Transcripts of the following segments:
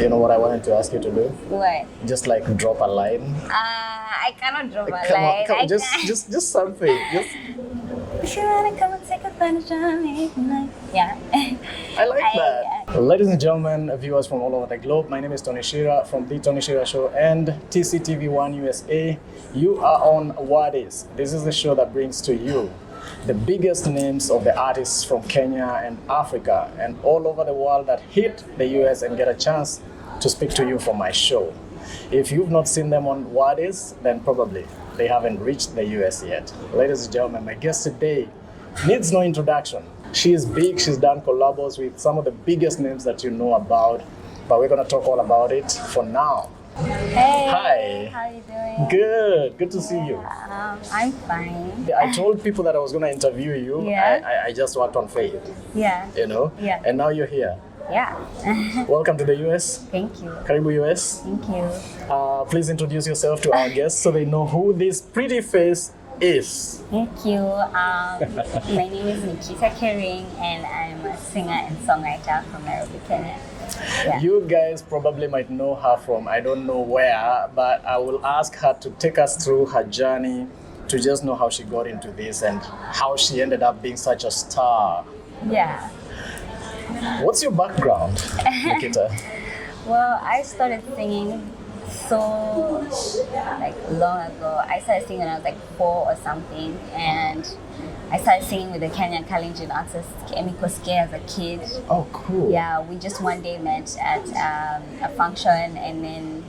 You know what I wanted to ask you to do? What? Just like drop a line. I cannot drop a Come on, line. come I on, just can't. just something. Just If you wanna come and take advantage of me tonight. Yeah. I like I- that. Ladies and gentlemen, viewers from all over the globe, my name is Tony Shira from The Tony Shira Show and TCTV1 USA. You are on What Is. This is the show that brings to you the biggest names of the artists from Kenya and Africa and all over the world that hit the US and get a chance to speak to you for my show. If you've not seen them on What Is, then probably they haven't reached the US yet. Ladies and gentlemen, my guest today needs no introduction. She is big, she's done collabos with some of the biggest names that you know about, but we're gonna talk all about it for now. Hey. Hi. How you doing? Good to see you. I'm fine. I told people that I was gonna interview you. Yeah. I just worked on faith, Yeah. you know? Yeah. And now you're here. Yeah. Welcome to the US. Thank you. Karibu US. Thank you. Please introduce yourself to our guests so they know who this pretty face is. Thank you. My name is Nikita Kering and I'm a singer and songwriter from Nairobi, Kenya. Yeah. You guys probably might know her from I don't know where, but I will ask her to take us through her journey to just know how she got into this and how she ended up being such a star. Yeah. What's your background, Nikita? Well, I started singing so long ago. I started singing when I was like 4 or something, and I started singing with the Kenyan Kalenjin artist Emmy Koske as a kid. Oh, cool. Yeah, we just one day met at a function, and then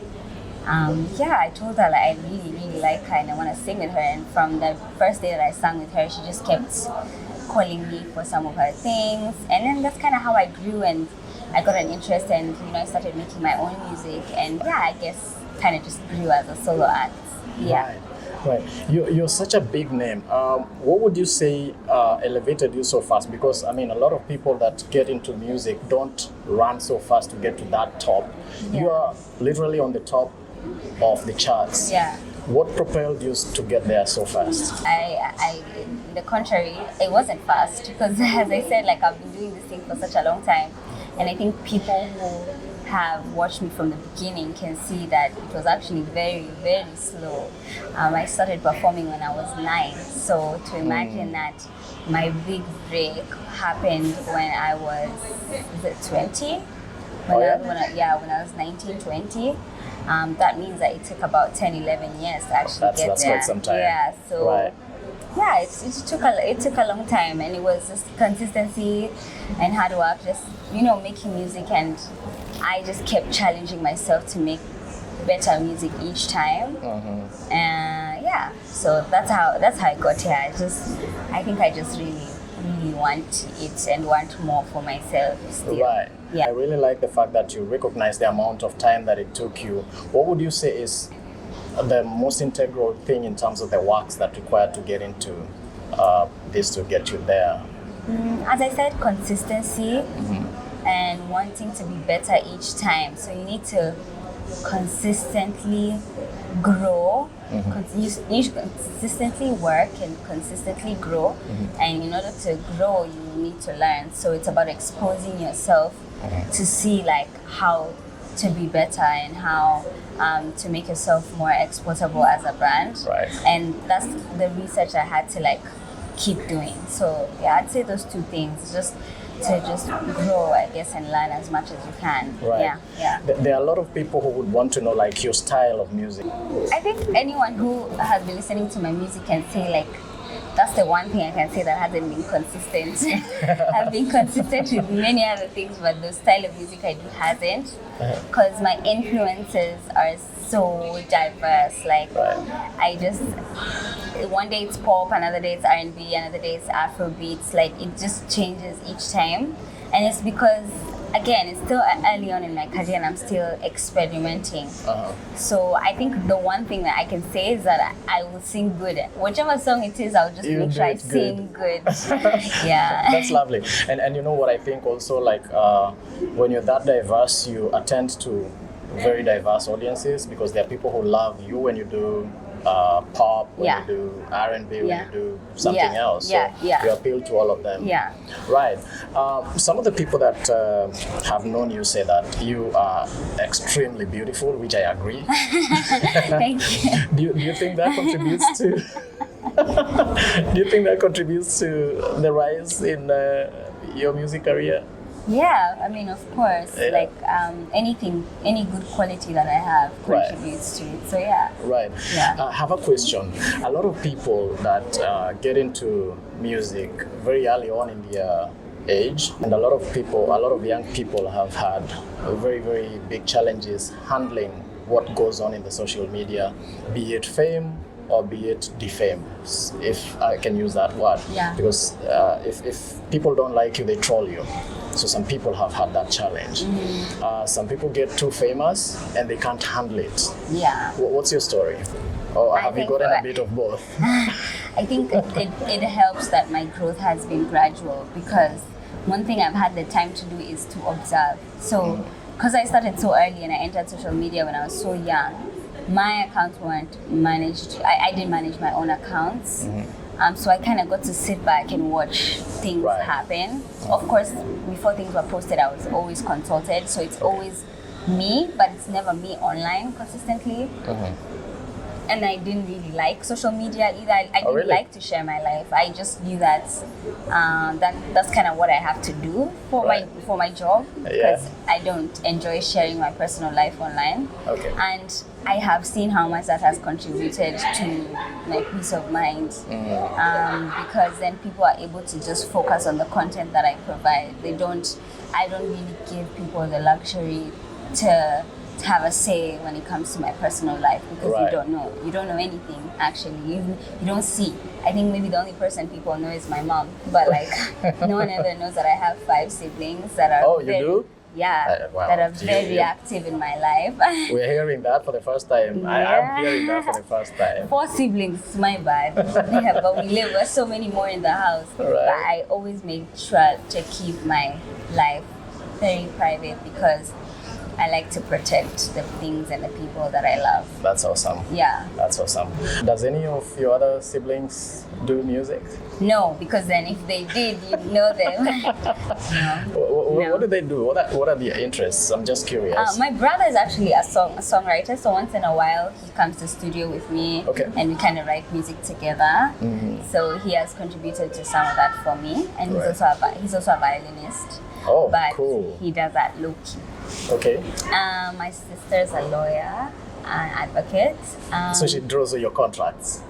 I told her like I really like her and I want to sing with her. And from the first day that I sang with her, she just kept calling me for some of her things, and then that's kind of how I grew and I got an interest, and I started making my own music, and I guess kind of just grew as a solo act. Yeah. Right. You're such a big name. What would you say elevated you so fast? Because, I mean, a lot of people that get into music don't run so fast to get to that top. Yeah. You are literally on the top of the charts. Yeah. What propelled you to get there so fast? In the contrary, it wasn't fast because, as I said, like I've been doing this thing for such a long time, and I think people who have watched me from the beginning can see that it was actually very, very slow. I started performing when I was 9, so to imagine that my big break happened when I was 20? When I was 19, 20. That means that it took about 10, 11 years to actually get That's there. quite some time. Yeah, so Right. it took a long time, and it was just consistency and hard work, just making music, and I just kept challenging myself to make better music each time. So that's how I got here. I think I just really want it and want more for myself still. Right. Yeah. I really like the fact that you recognize the amount of time that it took you. What would you say is the most integral thing in terms of the works that required to get into this to get you there? As I said, consistency and wanting to be better each time. So you need to consistently grow. You should consistently work and consistently grow. And in order to grow, you need to learn. So it's about exposing yourself to see like how to be better and how to make yourself more exportable as a brand. Right. And that's the research I had to like keep doing. So I'd say those two things, just to grow, I guess, and learn as much as you can. Right. Yeah. There are a lot of people who would want to know like your style of music. I think anyone who has been listening to my music can say like that's the one thing I can say that hasn't been consistent. I've been consistent with many other things, but the style of music I do hasn't, because my influences are so diverse. Like I just one day it's pop, another day it's R&B, another day it's Afrobeats. Like it just changes each time, and it's because again it's still early on in my career and I'm still experimenting. So I think the one thing that I can say is that I will sing good. Whichever song it is, I'll just You make do sure I it good. sing good. Yeah. That's lovely. And you know what I think also, like when you're that diverse, you attend to very diverse audiences because there are people who love you when you do pop, when Yeah. you do R&B, when Yeah. you do something Yeah. else. So Yeah. Yeah. you appeal to all of them. Yeah. Right. Some of the people that have known you say that you are extremely beautiful, which I agree. Thank you. Do you think that contributes to? Do you think that contributes to the rise in your music career? Yeah, I mean, of course, Yeah. like any good quality that I have Right. contributes to it. So yeah. Right. Yeah. I have a question. A lot of people that get into music very early on in their age, and a lot of young people have had very, very big challenges handling what goes on in the social media, be it fame or be it defame, if I can use that word. Yeah. Because if people don't like you, they troll you. So some people have had that challenge. Some people get too famous and they can't handle it. Yeah. What's your story? Or I have you think gotten a that- bit of both? I think it helps that my growth has been gradual, because one thing I've had the time to do is to observe. So, because I started so early and I entered social media when I was so young, my accounts weren't managed. I didn't manage my own accounts. So I kind of got to sit back and watch things Right. happen. Of course, before things were posted, I was always consulted. So it's always me, but it's never me online consistently. And I didn't really like social media either. I didn't really? like to share my life. I just knew that that's kind of what I have to do for Right. my job, Yeah. because I don't enjoy sharing my personal life online. Okay. And I have seen how much that has contributed to my peace of mind, because then people are able to just focus on the content that I provide. I don't really give people the luxury to have a say when it comes to my personal life, because Right. you don't know anything actually. You don't see. I think maybe the only person people know is my mom, but like no one ever knows that I have 5 siblings that are Oh, you do? Yeah, Wow. that are You- very you- active in my life. We're hearing that for the first time. I am Yeah. hearing that for the first time. 4 siblings, my bad. Yeah, but we're so many more in the house. Right. But I always make sure to keep my life very private, because I like to protect the things and the people that I love. That's awesome. Yeah. That's awesome. Does any of your other siblings do music? No, because then if they did, you'd know them. No. What do they do? What are their interests? I'm just curious. My brother is actually a songwriter, so once in a while he comes to studio with me, Okay. and we kind of write music together. So he has contributed to some of that for me, and Right. he's also a violinist. Oh, but cool. he does that low key. Okay. My sister's a lawyer, an advocate. So she draws your contracts.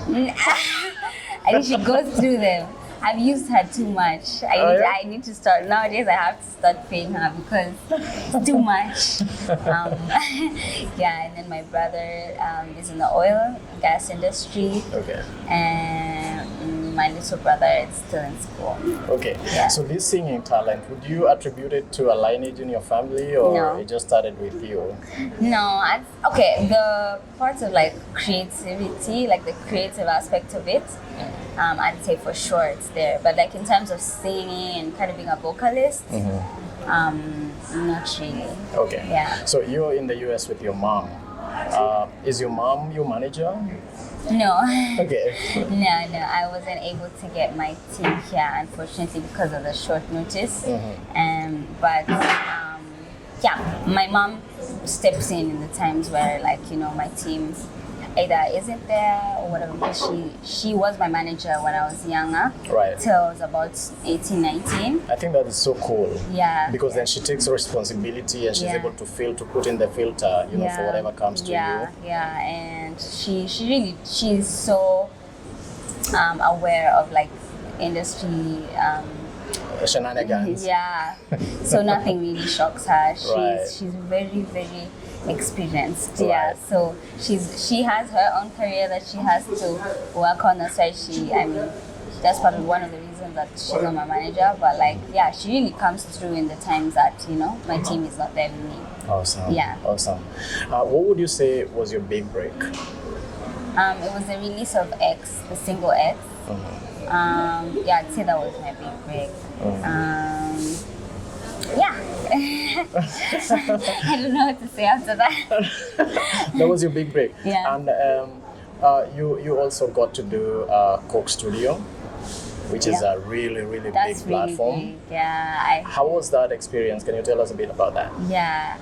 I think she goes through them. I've used her too much. Yeah? I need to start. Nowadays, I have to start paying her because it's too much. Yeah, and then my brother is in the oil and gas industry. Okay. And my little brother is still in school. Okay. Yeah. So this singing talent, would you attribute it to a lineage in your family, or No. it just started with you? No, okay, the parts of like creativity, like the creative aspect of it, I'd say for sure it's there. But like in terms of singing and kind of being a vocalist, not really. Okay. Yeah. So you're in the US with your mom. Is your mom your manager? No. Okay. No, I wasn't able to get my team here, unfortunately, because of the short notice. But yeah, my mom steps in the times where, like, you know, my team either isn't there or whatever, because she was my manager when I was younger, Right. till I was about 18, 19. I think that is so cool. Yeah. Because then she takes responsibility and she's Yeah. able to put in the filter, you know, for whatever comes to Yeah, and she's so aware of like industry. you. Shenanigans. Yeah, so nothing really shocks her. Right. She's very, very experienced. Right. Yeah, so she has her own career that she has to work on. That's why that's probably one of the reasons that she's not my manager. But like, yeah, she really comes through in the times that, you know, my team is not there with me. Awesome. Yeah. Awesome. What would you say was your big break? It was the release of X, the single X. Yeah, I'd say that was my big break. Yeah. I don't know what to say after that. That was your big break. Yeah. And you also got to do Coke Studio, which is Yeah. a really really That's big really platform. big. Yeah, How was that experience? Can you tell us a bit about that? yeah.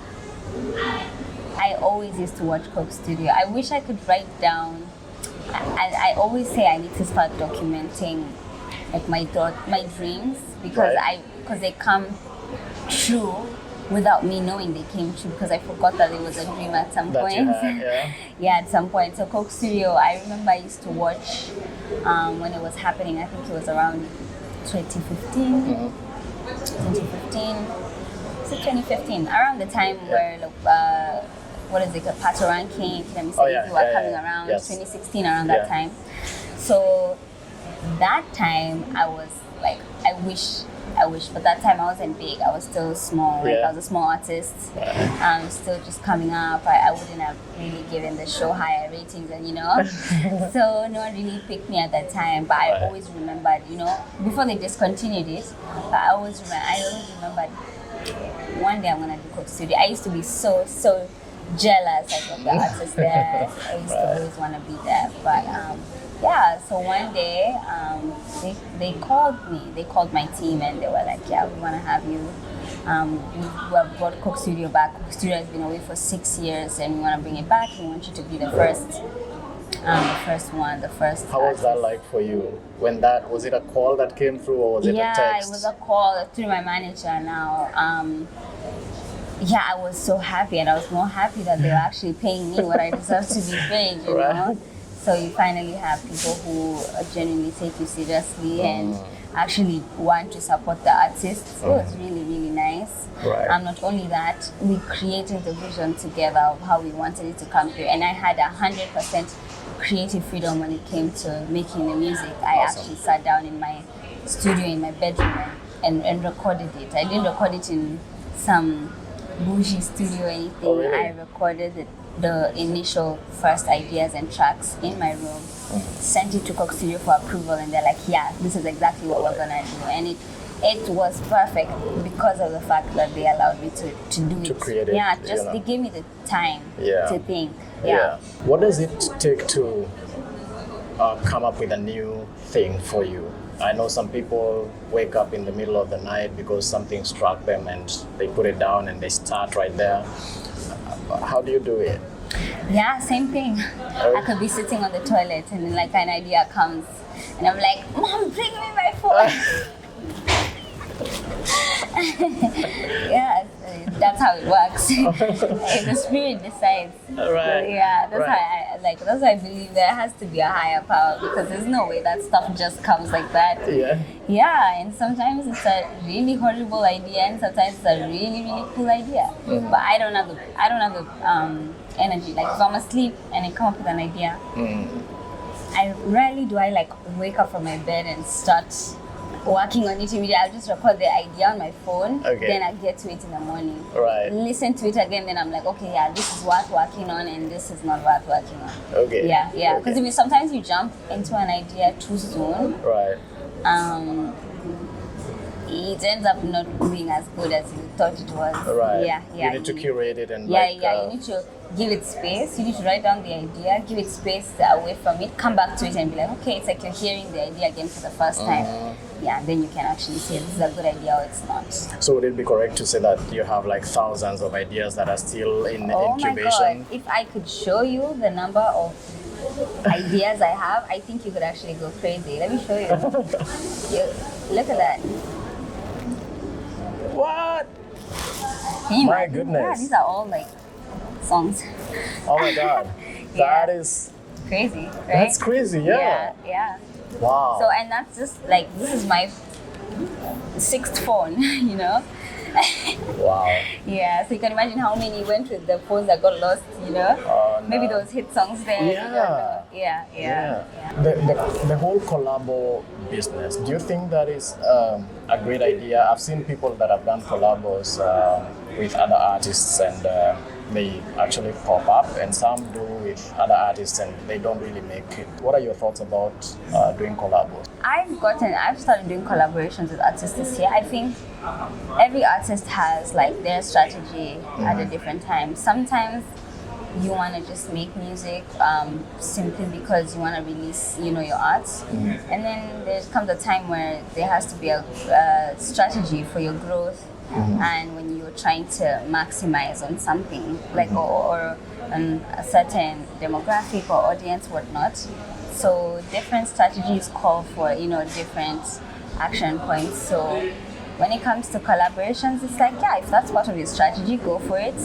I always used to watch Coke Studio. I wish I could write down. I always say I need to start documenting like my dreams because Right. because they come true without me knowing they came true because I forgot that it was a dream at some That you point. had, yeah. Yeah, at some point. So Coke Studio, I remember I used to watch when it was happening. I think it was around 2015. Mhm. 2015. So 2015, around the time where what is it, Patoranking, Oh, yeah, were yeah, coming yeah. around, Yes. 2016, around that Yeah. time. So that time I was like, I wish, but that time I wasn't big. I was still small. Like Yeah. I was a small artist. Still just coming up. I wouldn't have really given the show higher ratings, and so no one really picked me at that time. But I Right. always remembered, before they discontinued it. But I always remembered one day I'm gonna do Coke Studio. I used to be so jealous like of the artists there. I used to always want to be there. But yeah, so one day they called me. They called my team and they were like, yeah, we want to have you. We have brought Coke Studio back. Coke Studio has been away for 6 years and we want to bring it back. We want you to be the first one, the first. How was that artist. like for you? Was it a call that came through or was it a Yeah, text? it was a call through my manager now. Yeah, I was so happy, and I was more happy that they were actually paying me what I deserve to be paid, you Right. know? So you finally have people who genuinely take you seriously and actually want to support the artists. So it was really, really nice. Right. Not only that, we created the vision together of how we wanted it to come through, and I had 100% creative freedom when it came to making the music. I Awesome. actually sat down in my studio in my bedroom and recorded it. I didn't record it in some bougie studio or anything. Oh, really? I recorded the initial first ideas and tracks in my room, sent it to Coke Studio for approval, and they're like, yeah, this is exactly what we're gonna do. And it was perfect because of the fact that they allowed me to do To it. create it, Yeah, you just know. they gave me the time Yeah. to think. Yeah. What does it take to come up with a new thing for you? I know some people wake up in the middle of the night because something struck them and they put it down and they start right there. How do you do it? Yeah, same thing. I could be sitting on the toilet and then like an idea comes and I'm like, Mom, bring me my phone. Yeah, that's how it works. The spirit decides. Right. Yeah, that's Right. that's why I believe there has to be a higher power because there's no way that stuff just comes like that. Yeah. Yeah, and sometimes it's a really horrible idea, and sometimes it's a really, really cool idea. But I don't have the energy. Like if I'm asleep and I come up with an idea, I rarely do I like wake up from my bed and start working on it immediately. I'll just record the idea on my phone, Okay. then I get to it in the morning. Right. Listen to it again, then I'm like, okay, yeah, this is worth working on, and this is not worth working on. Okay. Yeah, yeah. Because Okay. sometimes you jump into an idea too soon. Right. It ends up not being as good as you thought it was. Right. Yeah, yeah. You need to curate it and You need to give it space. You need to write down the idea, give it space away from it, come back to it and be like, okay, it's like you're hearing the idea again for the first time. Yeah, then you can actually say this is a good idea or it's not. So would it be correct to say that you have like thousands of ideas that are still in Oh my incubation? God, if I could show you the number of ideas I have, I think you could actually go crazy. Let me show you. Look at that. What? Can you My imagine? goodness. Yeah, these are all like songs. Oh my God. Yeah. That is, Crazy, right? that's crazy, yeah. Yeah. Wow. So, and that's just like, this is my 6th phone, you know? Wow. Yeah, so you can imagine how many went with the phones that got lost, you know? Oh, no. Maybe those hit songs there. you don't know. Yeah. The whole collabo business, do you think that is a great idea? I've seen people that have done collabos with other artists and they actually pop up, and some do with other artists and they don't really make it. What are your thoughts about doing collabos? I've started doing collaborations with artists this year. I think every artist has like their strategy at a different time. Sometimes you want to just make music simply because you want to release, your art. And then there comes a time where there has to be a strategy for your growth. And when you're trying to maximize on something, like or on a certain demographic or audience, whatnot. So different strategies call for, different action points. So when it comes to collaborations, it's like, yeah, if that's part of your strategy, go for it.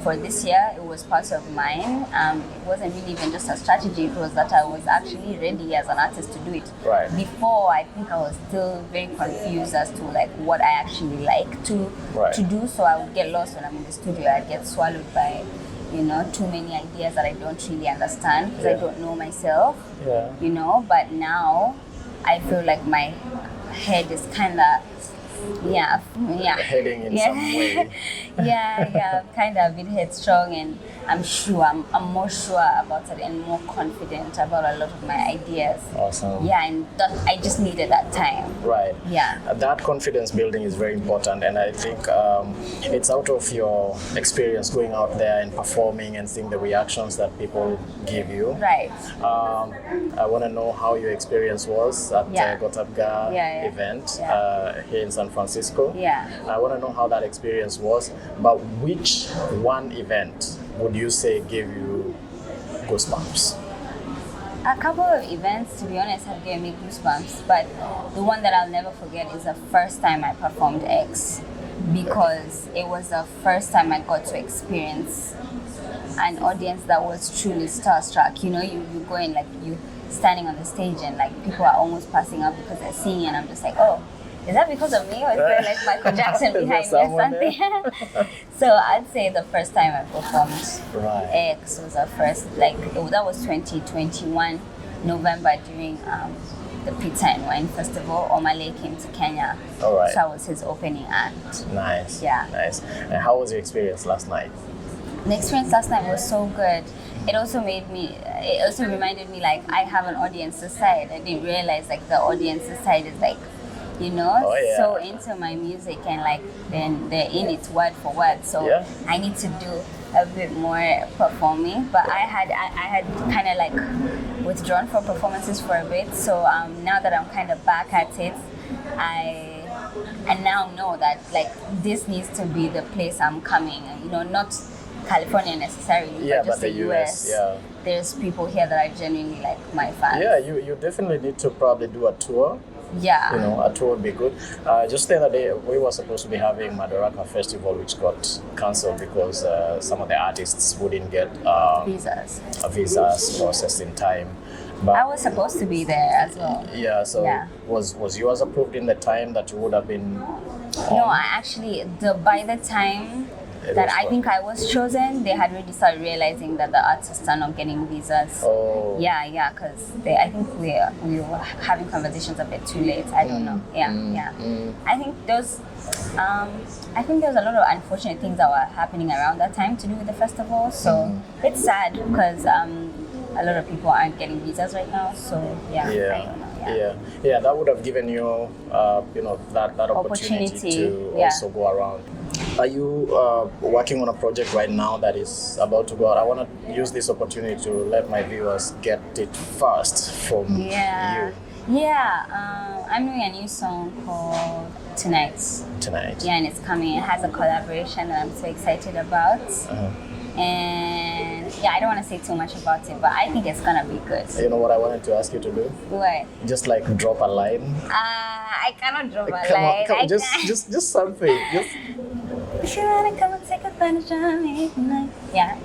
For this year, it was part of mine. It wasn't really even just a strategy, it was that I was actually ready as an artist to do it. Right. Before, I think I was still very confused as to like what I actually like to do. So I would get lost when I'm in the studio. I'd get swallowed by, too many ideas that I don't really understand because I don't know myself. Yeah. But now I feel like my head is kind of Heading in some way. I'm kind of a bit headstrong, and I'm more sure about it and more confident about a lot of my ideas. Awesome. Yeah, and I just needed that time. Right. Yeah. That confidence building is very important, and I think it's out of your experience going out there and performing and seeing the reactions that people give you. Right. I want to know how your experience was at Gotabga event here in San Francisco. Yeah. I want to know how that experience was, but which one event would you say gave you goosebumps? A couple of events, to be honest, have given me goosebumps, but the one that I'll never forget is the first time I performed X, because it was the first time I got to experience an audience that was truly starstruck. You go in, like, you standing on the stage and like people are almost passing up because they're singing, and I'm just like, oh, is that because of me, or is there like Michael Jackson behind me or something? So I'd say the first time I performed X was the first, that was 2021 November during the Pizza and Wine Festival. Omale came to Kenya. All right. So I was his opening act. Nice. Yeah. Nice. And how was your experience last night? The experience last night was so good. It also reminded me like I have an audience's side. I didn't realize like the audience's side is like, so into my music, and like then they're in it word for word. So I need to do a bit more performing. But I had kind of like withdrawn from performances for a bit. So now that I'm kind of back at it, I now know that like this needs to be the place I'm coming. Not California necessarily, but just the US. There's people here that are genuinely like my fans. Yeah, you definitely need to probably do a tour. Yeah. A tour would be good. Just the other day, we were supposed to be having Madaraka Festival, which got cancelled because some of the artists wouldn't get visas processed in time. But I was supposed to be there as well. Yeah, so was yours approved in the time that you would have been on? No, I actually, by the time that I think I was chosen, they had already started realizing that the artists are not getting visas. Oh. Yeah, because I think we were having conversations a bit too late. I don't know. I think there was a lot of unfortunate things that were happening around that time to do with the festival. So it's sad because a lot of people aren't getting visas right now. So I don't know. Yeah, that would have given you, that opportunity to also go around. Are you working on a project right now that is about to go out? I want to use this opportunity to let my viewers get it first from you. Yeah, I'm doing a new song called Tonight. Yeah, and it's coming. It has a collaboration that I'm so excited about. And I don't want to say too much about it, but I think it's gonna be good. You know what I wanted to ask you to do? What? Just like drop a line. I cannot drop a line. Come on, just something. If you wanna come and take advantage of me tonight. Yeah.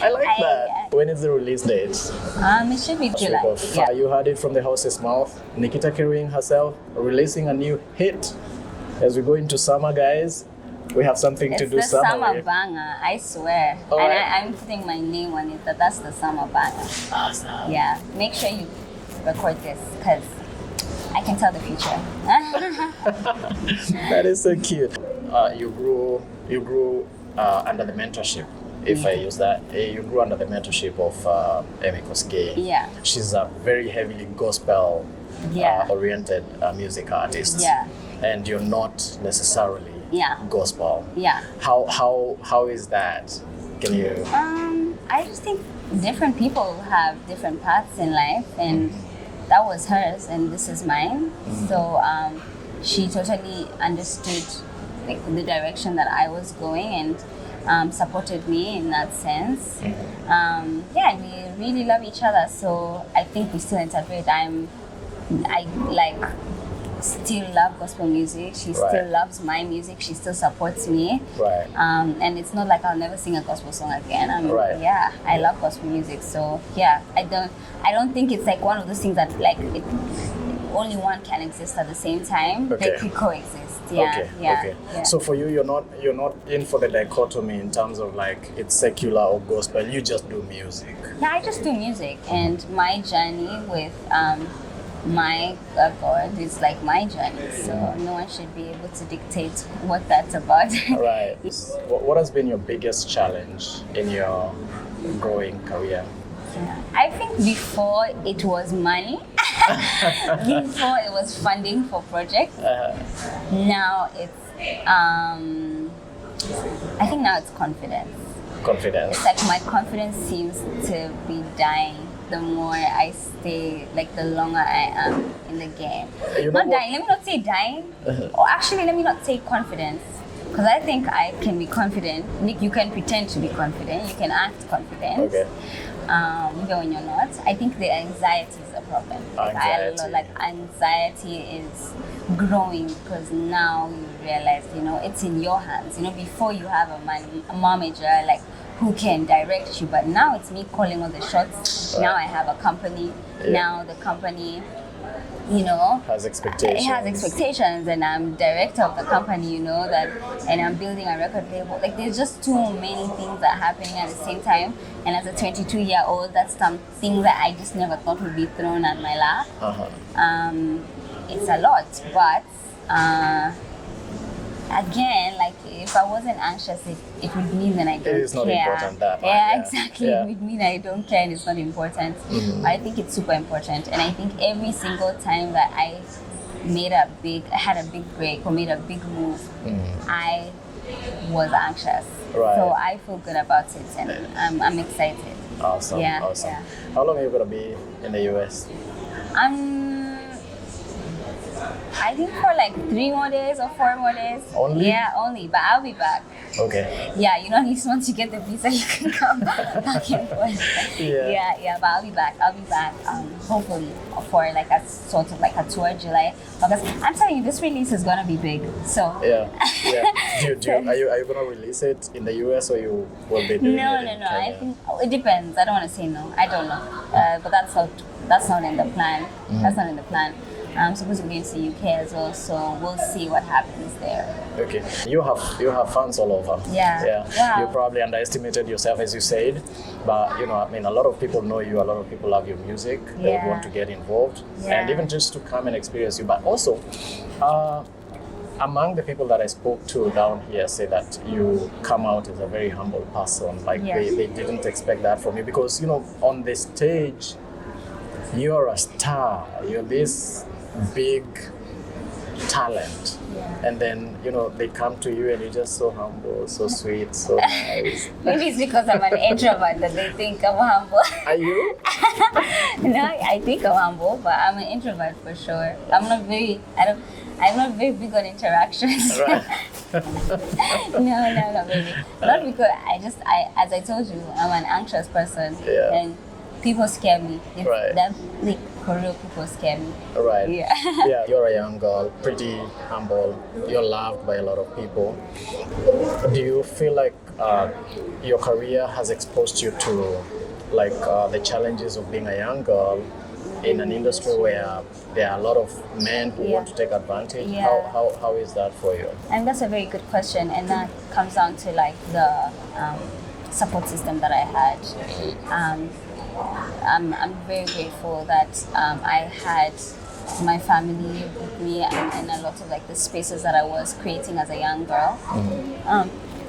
I like that. When is the release date? It should be July. Yeah. You heard it from the horse's mouth. Nikita Kering herself releasing a new hit. As we go into summer, guys, we have something to do summer. It's the summer with. banger, I swear. All and right. I'm putting my name on it, that's the summer banger. Awesome. Yeah, make sure you record this, because I can tell the future. That is so cute. You grew under the mentorship, if I use that. You grew under the mentorship of Emmy Kosgei. Yeah. She's a very heavily gospel oriented music artist. Yeah. And you're not necessarily gospel. Yeah. How is that? Can you? I just think different people have different paths in life, and that was hers, and this is mine. So she totally understood like the direction that I was going, and supported me in that sense. Yeah, we really love each other, so I think we still interpret. I like still love gospel music. She Right. still loves my music. She still supports me. Right. And it's not like I'll never sing a gospel song again. Right. Yeah, I love gospel music. So yeah, I don't think it's like one of those things that like only one can exist at the same time. Okay. They could coexist. Yeah. Okay. Yeah. Okay. Yeah. So for you, you're not in for the dichotomy in terms of like it's secular or gospel. You just do music. Yeah, I just do music, and my journey with my God is like my journey. So no one should be able to dictate what that's about. Right. What has been your biggest challenge in your growing career? I think before it was money, before it was funding for projects. Now it's, I think now it's confidence. Confidence. It's like my confidence seems to be dying the more I stay, like the longer I am in the game. You know Not what? dying, let me not say dying, or actually let me not say confidence. Because I think I can be confident. Nick, you can pretend to be confident, you can act confident. Okay. Even when you're not. I think the anxiety is a problem. Anxiety. Anxiety is growing because now you realize, it's in your hands. Before you have a manager, like who can direct you, but now it's me calling all the shots. Right. Now I have a company. Yeah. Now the company, Has expectations. it has expectations, and I'm director of the company, that, and I'm building a record label. Like there's just too many things that are happening at the same time. And as a 22-year-old, that's something that I just never thought would be thrown at my lap. It's a lot, but again, like if I wasn't anxious, it would mean that I don't care. It is not important that much, Yeah, yeah. exactly. Yeah. It would mean I don't care and it's not important. I think it's super important, and I think every single time that I had a big break or made a big move, I was anxious. Right. So I feel good about it, and I'm excited. Awesome. Yeah, Awesome. yeah. How long are you gonna be in the US? I think for like 3 more days or 4 more days. Only? Yeah, only. But I'll be back. Okay. Yeah, at least once you get the visa, you can come back and forth. Yeah. Yeah. But I'll be back. Hopefully for like a sort of like a tour July. Because I'm telling you, this release is gonna be big. So. Yeah. Are you gonna release it in the US or you will be doing No. it in I Kenya? think it depends. I don't want to say no. I don't know. But that's not in the plan. That's not in the plan. I'm supposed to be going to the UK as well, so we'll see what happens there. Okay. You have fans all over. Yeah. Wow. You probably underestimated yourself, as you said, but a lot of people know you. A lot of people love your music. They Yeah. want to get involved, Yeah. and even just to come and experience you. But also, among the people that I spoke to down here, say that you come out as a very humble person. Like Yeah. they didn't expect that from you because on the stage, you're a star. You're this big talent, and then they come to you and you're just so humble, so sweet, so nice. Maybe it's because I'm an introvert that they think I'm humble. Are you? No, I think I'm humble, but I'm an introvert for sure. I'm not very big on interactions. Right. No, baby. Not because as I told you, I'm an anxious person, Yeah. and people scare me. Right. For real, people scare me. Right. Yeah. Yeah, you're a young girl, pretty humble. You're loved by a lot of people. Do you feel like your career has exposed you to the challenges of being a young girl in an industry where there are a lot of men who want to take advantage? Yeah. How is that for you? And that's a very good question, and that comes down to the support system that I had. I'm very grateful that I had my family with me and a lot of the spaces that I was creating as a young girl.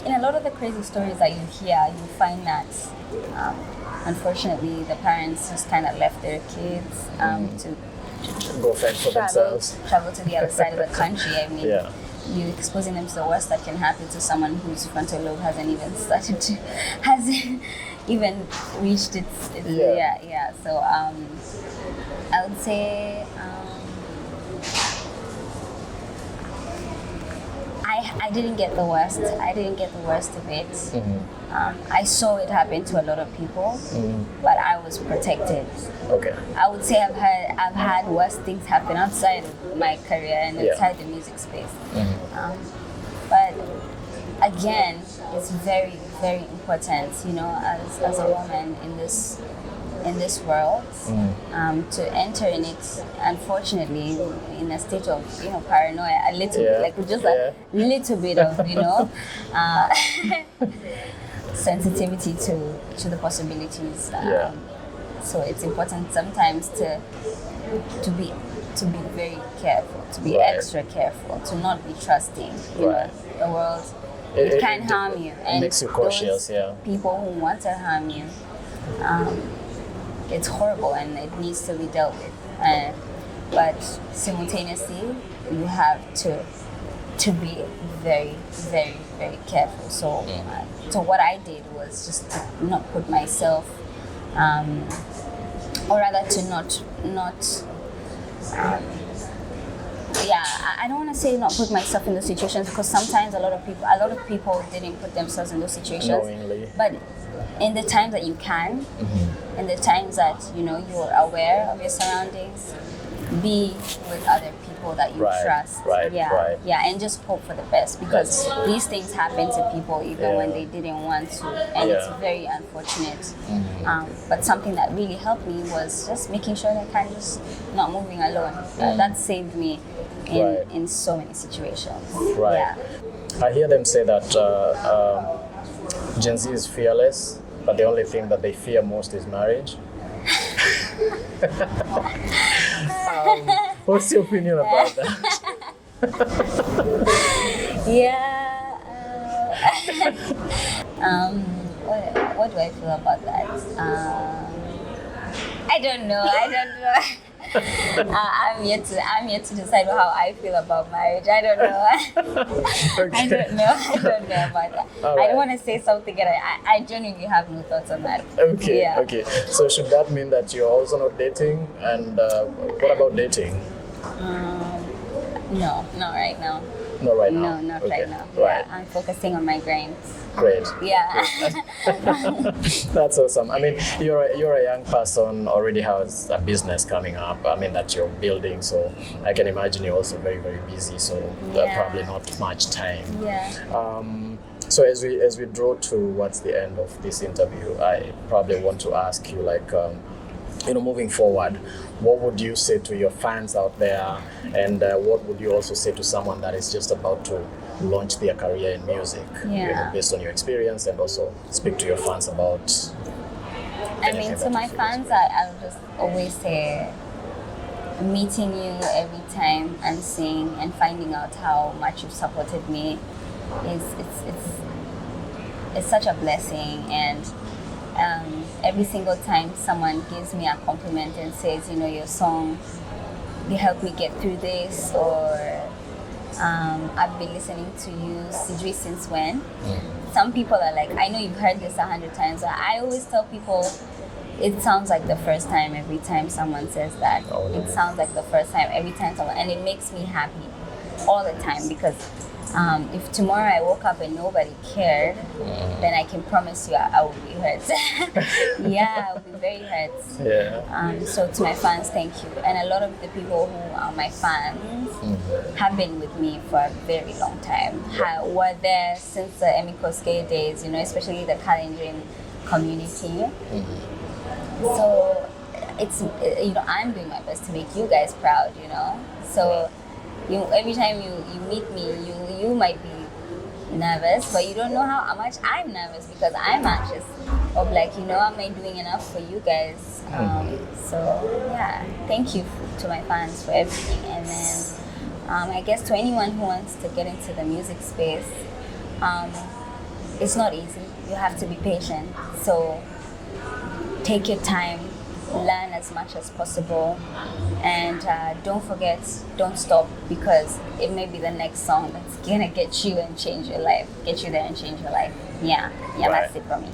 In a lot of the crazy stories that you hear, you find that unfortunately the parents just kind of left their kids to Go fend for themselves. travel to the other side of the country. I mean, Yeah. you're exposing them to the worst that can happen to someone whose frontal lobe hasn't even started to even reached its yeah. So I would say I didn't get the worst. I didn't get the worst of it. I saw it happen to a lot of people, but I was protected. Okay. I would say I've had worse things happen outside of my career and outside the music space. But again, it's very, very important, you know, as a woman in this world, to enter in it, unfortunately, in a state of, you know, paranoia, a little bit, like just a little bit of, you know, sensitivity to the possibilities. So it's important sometimes to be very careful, to be extra careful, to not be trusting. You know, the world it can harm you, and makes you cautious. People who want to harm you, it's horrible and it needs to be dealt with. But simultaneously, you have to be very, very, very careful. So, so what I did was just to not put myself, or rather to not. I don't want to say not put myself in those situations, because sometimes a lot of people didn't put themselves in those situations. Knowingly. But in the times that you can, in the times that you know you're aware of your surroundings, be with other people that you trust. And just hope for the best, because these things happen to people even when they didn't want to, and it's very unfortunate. But something that really helped me was just making sure that I'm just not moving alone. That saved me in so many situations. I hear them say that Gen Z is fearless, but the only thing that they fear most is marriage. What's your opinion about that? What do I feel about that? I don't know. I'm yet to decide how I feel about marriage. I don't know. I don't know about that. Right. I don't want to say something, and I genuinely have no thoughts on that. Okay. So should that mean that you're also not dating? And what about dating? No, not right now. Not right now? No, not right now. Right. I'm focusing on my grind. Great. Yeah. That's awesome. I mean, you're a young person, already has a business coming up, I mean, that you're building, so I can imagine you're also very, very busy, so probably not much time. So as we draw towards the end of this interview, I probably want to ask you, like, moving forward, what would you say to your fans out there, and what would you also say to someone that is just about to launch their career in music, based on your experience, and also speak to your fans about to my fans, I'll just always say, meeting you every time and seeing and finding out how much you've supported me it's such a blessing. And every single time someone gives me a compliment and says, your song, you helped me get through this, or I've been listening to you, Sidri, since when? Some people are like, I know you've heard this 100 times. I always tell people, it sounds like the first time every time someone says that. It sounds like the first time every time someone, and it makes me happy all the time, because if tomorrow I woke up and nobody cared, then I can promise you I will be hurt. I will be very hurt. So to my fans, thank you. And a lot of the people who are my fans have been with me for a very long time. Were there since the Emikosuke days, especially the Kalenjin community. So it's, I'm doing my best to make you guys proud, So every time you meet me, you might be nervous, but you don't know how much I'm nervous, because I'm anxious of am I doing enough for you guys? Thank you to my fans for everything. And then I guess to anyone who wants to get into the music space, it's not easy. You have to be patient. So take your time, learn as much as possible, and don't stop, because it may be the next song that's gonna get you there and change your life. That's it for me.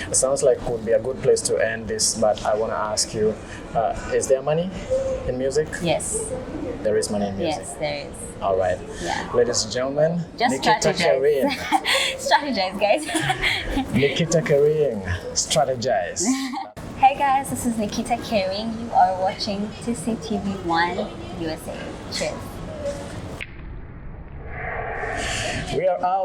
It sounds like would be a good place to end this, but I want to ask you, is there money in music? Yes. There is money in music. Yes, there is. All right. Yeah. Ladies and gentlemen, Just Nikita strategize. Kering. Strategize, guys. Nikita Kering, strategize. Hey guys, this is Nikita Kering. You are watching TCTV1 USA. Cheers. We are out.